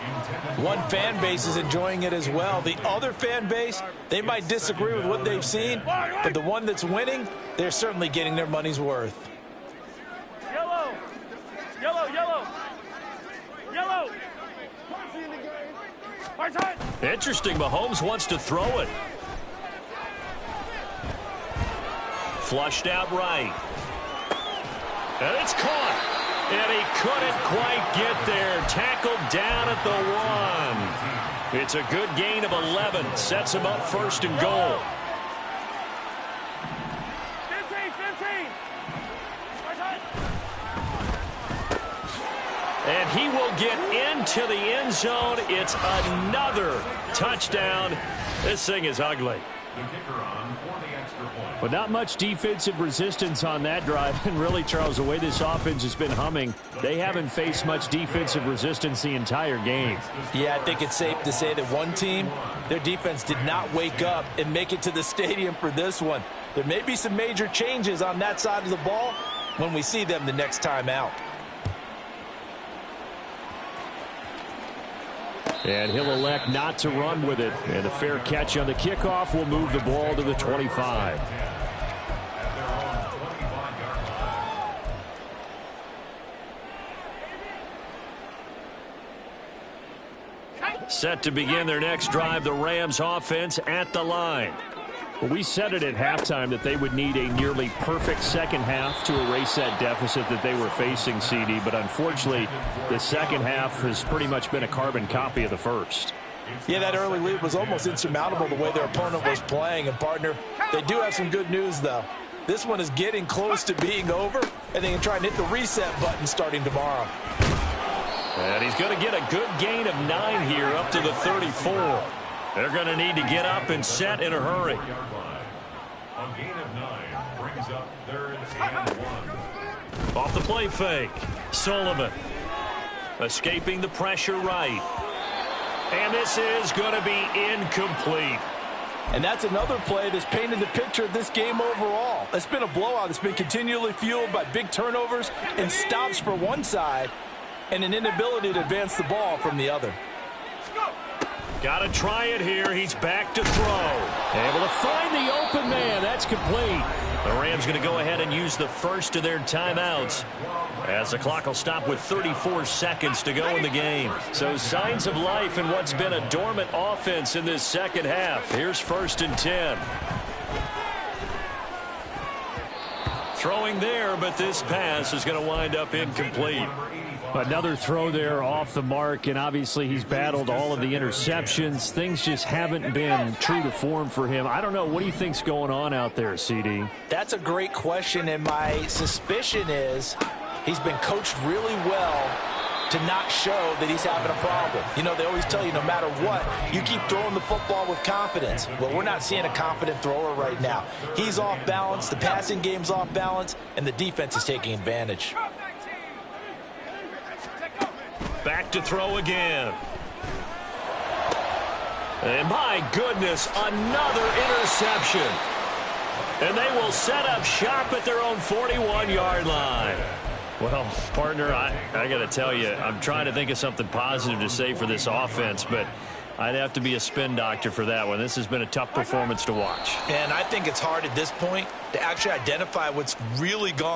Speaker 6: One fan base is enjoying it as well. The other fan base, they might disagree with what they've seen. But the one that's winning, they're certainly getting their money's worth.
Speaker 5: Yellow. Yellow, yellow. Yellow.
Speaker 8: Interesting. Mahomes wants to throw it. Flushed out right. And it's caught. And he couldn't quite get there. Tackled down at the 1. It's a good gain of 11. Sets him up 1st and goal.
Speaker 5: 15.
Speaker 8: And he will get into the end zone. It's another touchdown. This thing is ugly.
Speaker 7: The kicker on for the extra point.
Speaker 3: But not much defensive resistance on that drive. And really, Charles, the way this offense has been humming, they haven't faced much defensive resistance the entire game.
Speaker 4: Yeah, I think it's safe to say that one team, their defense did not wake up and make it to the stadium for this one. There may be some major changes on that side of the ball when we see them the next time out.
Speaker 3: And he'll elect not to run with it. And a fair catch on the kickoff will move the ball to the 25. Set to begin their next drive, the Rams offense at the line. Well, we said it at halftime that they would need a nearly perfect second half to erase that deficit that they were facing, CD. But unfortunately, the second half has pretty much been a carbon copy of the first.
Speaker 4: Yeah, that early lead was almost insurmountable the way their opponent was playing. And, partner, they do have some good news, though. This one is getting close to being over, and they can try and hit the reset button starting tomorrow.
Speaker 3: And he's going to get a good gain of 9 here up to the 34. They're going to need to get up and set in a hurry.
Speaker 7: A gain of 9 brings up 3rd and 1.
Speaker 3: Off the play fake. Sullivan escaping the pressure right. And this is going to be incomplete.
Speaker 4: And that's another play that's painted the picture of this game overall. It's been a blowout. It's been continually fueled by big turnovers and stops for one side and an inability to advance the ball from the other.
Speaker 3: Got to try it here. He's back to throw. Able to find the open man. That's complete. The Rams going to go ahead and use the first of their timeouts as the clock will stop with 34 seconds to go in the game. So signs of life in what's been a dormant offense in this second half. Here's 1st and 10. Throwing there, but this pass is going to wind up incomplete. Another throw there off the mark, and obviously he's battled all of the interceptions. Things just haven't been true to form for him. I don't know. What do you think's going on out there, CD?
Speaker 4: That's a great question, and my suspicion is he's been coached really well to not show that he's having a problem. You know, they always tell you no matter what, you keep throwing the football with confidence. Well, we're not seeing a confident thrower right now. He's off balance, the passing game's off balance, and the defense is taking advantage.
Speaker 3: Back to throw again. And my goodness, another interception. And they will set up shop at their own 41-yard line. Well, partner, I got to tell you, I'm trying to think of something positive to say for this offense, but I'd have to be a spin doctor for that one. This has been a tough performance to watch.
Speaker 4: And I think it's hard at this point to actually identify what's really gone